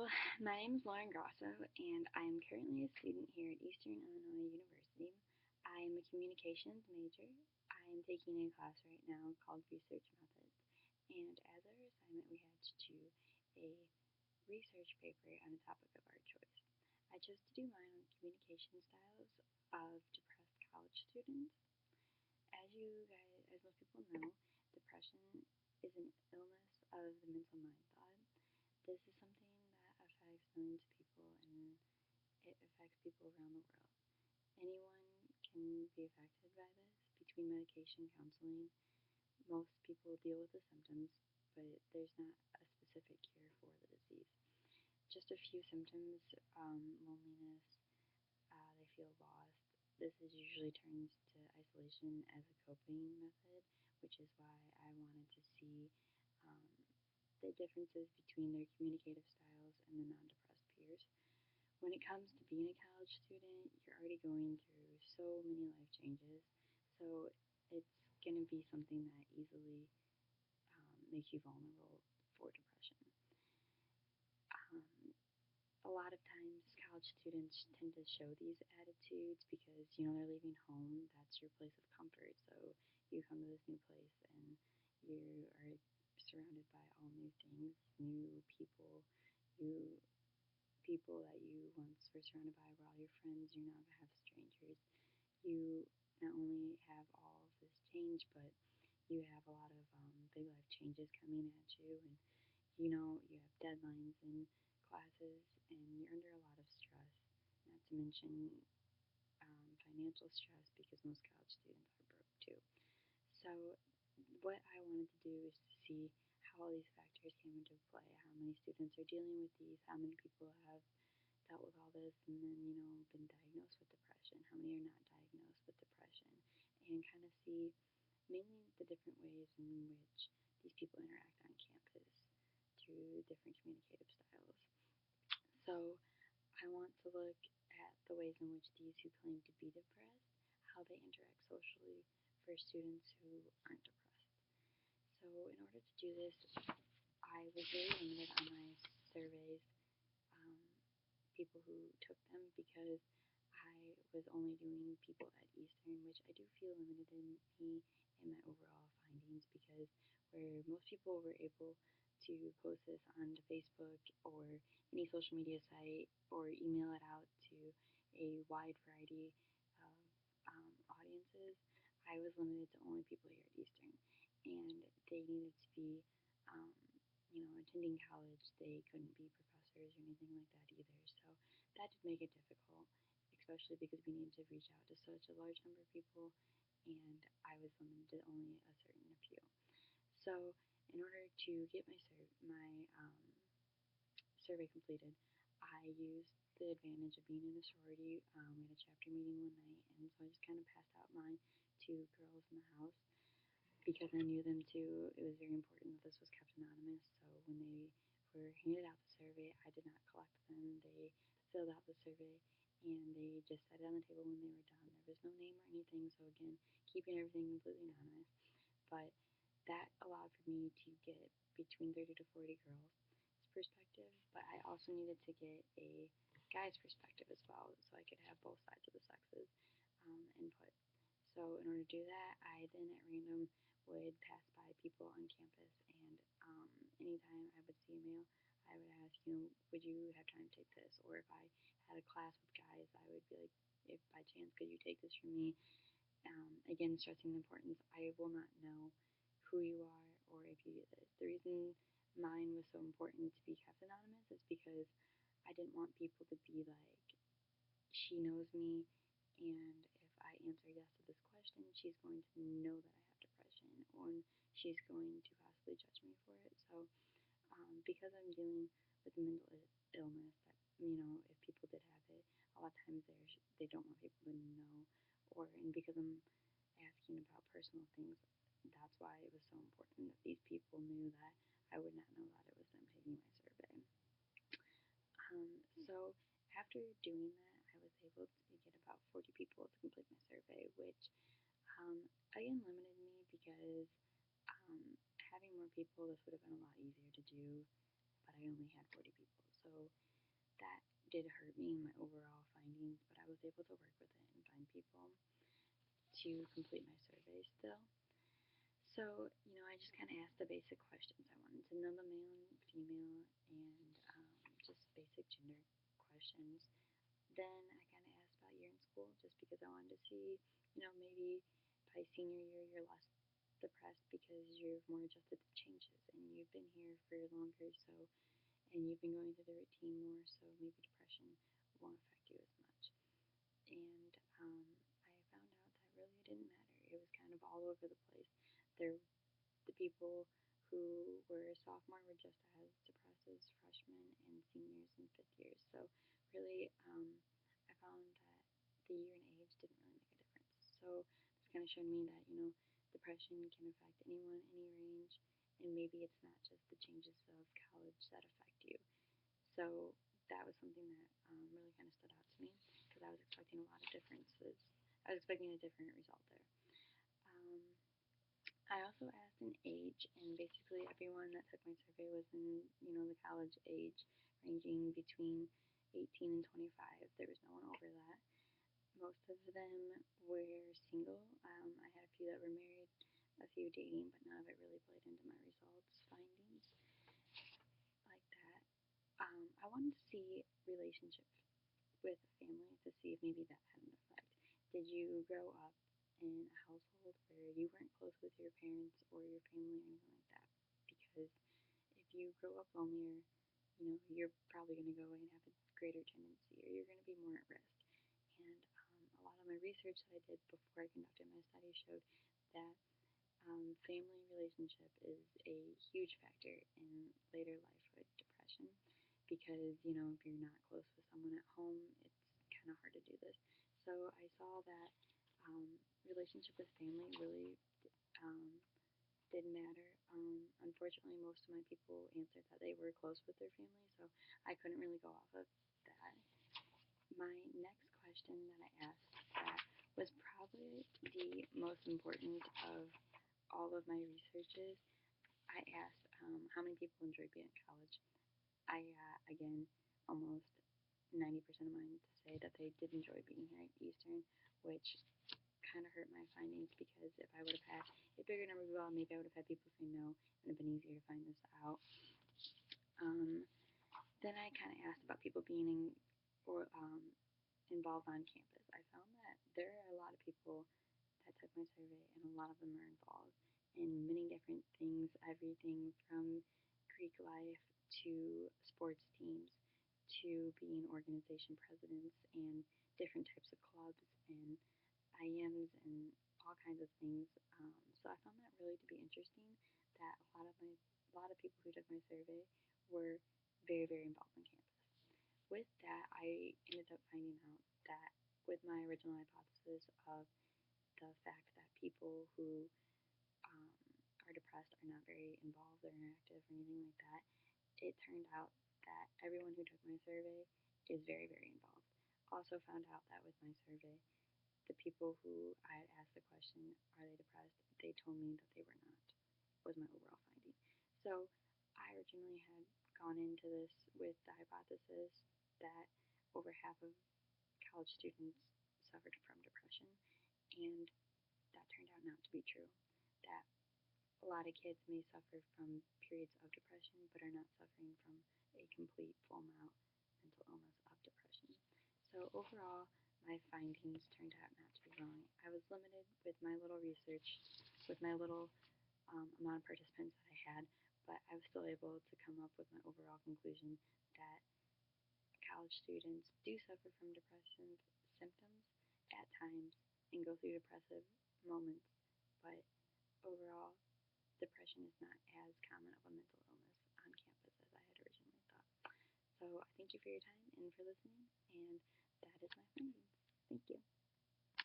My name is Lauren Grosso, and I am currently a student here at Eastern Illinois University. I am a communications major. I am taking a class right now called Research Methods, and as our assignment, we had to do a research paper on a topic of our choice. I chose to do mine on communication styles of depressed college students. As you guys, as most people know, depression is an illness of the mental mind thought. This is something that affects millions of people and it affects people around the world. Anyone can be affected by this. Between medication, counseling, most people deal with the symptoms, but there's not a specific cure for the disease. Just a few symptoms: loneliness, they feel lost. This is usually turns to isolation as a coping method, which is why I wanted to see um, the differences between their communicative styles and the non-depressed peers. When it comes to being a college student, you're already going through so many life changes, so it's going to be something that easily makes you vulnerable for depression. Um, a lot of times, college students tend to show these attitudes because they're leaving home. That's your place of comfort. So you come to this new place and you are surrounded by all new things, new people, you people that you once were surrounded by were all your friends, you now have strangers. You not only have all of this change, but you have a lot of big life changes coming at you, and you have deadlines and classes, and you're under a lot of stress. Not to mention financial stress because most college students are broke too. So, what I wanted to do is to see how all these factors came into play, how many students are dealing with these, how many people have dealt with all this and then, been diagnosed with depression, how many are not diagnosed with depression, and kind of see mainly the different ways in which these people interact on campus through different communicative styles. So I want to look at the ways in which these who claim to be depressed, how they interact socially for students who aren't depressed. So in order to do this, I was very limited on my surveys, um, people who took them because I was only doing people at Eastern, which I do feel limited in me in my overall findings because where most people were able to post this onto Facebook or any social media site or email it out to a wide variety of audiences, I was limited to only people here at Eastern, and they needed to be um, attending college. They couldn't be professors or anything like that either. So that did make it difficult, especially because we needed to reach out to such a large number of people, and I was limited to only a certain few. So in order to get my survey completed, I used the advantage of being in a sorority. We had a chapter meeting one night, and so I just kind of passed out mine to girls in the house because I knew them too. It was very important that this was kept anonymous. So when they were handed out the survey, I did not collect them. They filled out the survey and they just set it on the table when they were done. There was no name or anything. So again, keeping everything completely anonymous. But that allowed for me to get between 30 to 40 girls' perspective. But I also needed to get a guy's perspective as well, so I could have both sides of the sexes input. So in order to do that, I then at random would pass by people on campus, and anytime I would see a male, I would ask, would you have time to take this? Or if I had a class with guys, I would be like, if by chance could you take this from me? Again, stressing the importance, I will not know who you are or if you do this. The reason mine was so important to be kept anonymous is because I didn't want people to be like, she knows me, and if I answer yes to this question, she's going to know that I have depression, or she's going to possibly judge me for it. So, because I'm dealing with a mental illness, that if people did have it, a lot of times they don't want people to know, and because I'm asking about personal things, that's why it was so important that these people knew that I would not know that it was them taking my survey. So after doing that, I was able to get about 40 people to complete my survey, which again limited me because having more people, this would have been a lot easier to do, but I only had 40 people. So that did hurt me in my overall findings, but I was able to work with it and find people to complete my survey still. So, I just kind of asked the basic questions. I wanted to know the male and female and just basic gender questions. Then I kind of asked about year in school just because I wanted to see, maybe by senior year you're less depressed because you're more adjusted to changes and you've been here for longer, so and you've been going through the routine more, so maybe depression won't affect you as much. And I found out that really it didn't matter. It was kind of all over the place. The people who were a sophomore were just as depressed as freshmen and seniors and fifth years. So really, I found that the year and age didn't really make a difference. So this kind of showed me that depression can affect anyone, any range, and maybe it's not just the changes of college that affect you. So that was something that really kind of stood out to me because I was expecting a lot of differences. I was expecting a different result there. Um, I also asked an age, and basically everyone that took my survey was in, the college age, ranging between 18 and 25. There was no one over that. Most of them were single. I had a few that were married, a few dating, but none of it really played into my results findings like that. I wanted to see relationships with a family to see if maybe that had an effect. Did you grow up in a household where you weren't close with your parents or your family or anything like that? Because if you grow up lonelier, you're probably going to go away and have a greater tendency, or you're going to be more at risk. And a lot of my research that I did before I conducted my study showed that family relationship is a huge factor in later lifehood depression because, if you're not close with someone at home, it's kind of hard to do this. So I saw that relationship with family really um, did matter. Unfortunately, most of my people answered that they were close with their family, so I couldn't really go off of that. My next question that I asked that was probably the most important of all of my researches. I asked how many people enjoyed being in college. I got, again, almost 90% of mine to say that they did enjoy being here at Eastern, which kind of hurt my findings because if I would have had a bigger number of people, maybe I would have had people say no, and it'd been easier to find this out. Then I kind of asked about people being or involved on campus. I found that there are a lot of people that took my survey, and a lot of them are involved in many different things, everything from Greek life to sports teams to being organization presidents and different types of clubs and IMs and all kinds of things. So I found that really to be interesting that a lot of people who took my survey were very, very involved on campus. With that, I ended up finding out that with my original hypothesis of the fact that people who um, are depressed are not very involved or interactive or anything like that, it turned out that everyone who took my survey is very, very involved. Also found out that with my survey, the people who I had asked the question, are they depressed? They told me that they were not, was my overall finding. So I originally had gone into this with the hypothesis that over half of college students suffered from depression, and that turned out not to be true. That a lot of kids may suffer from periods of depression, but are not suffering from a complete full out mental illness of depression. So overall, my findings turned out not to be wrong. I was limited with my little research, with my little amount of participants that I had, but I was still able to come up with my overall conclusion that college students do suffer from depression symptoms at times and go through depressive moments, but overall, depression is not as common of a mental illness on campus as I had originally thought. So I thank you for your time and for listening, and that is my findings. Thank you.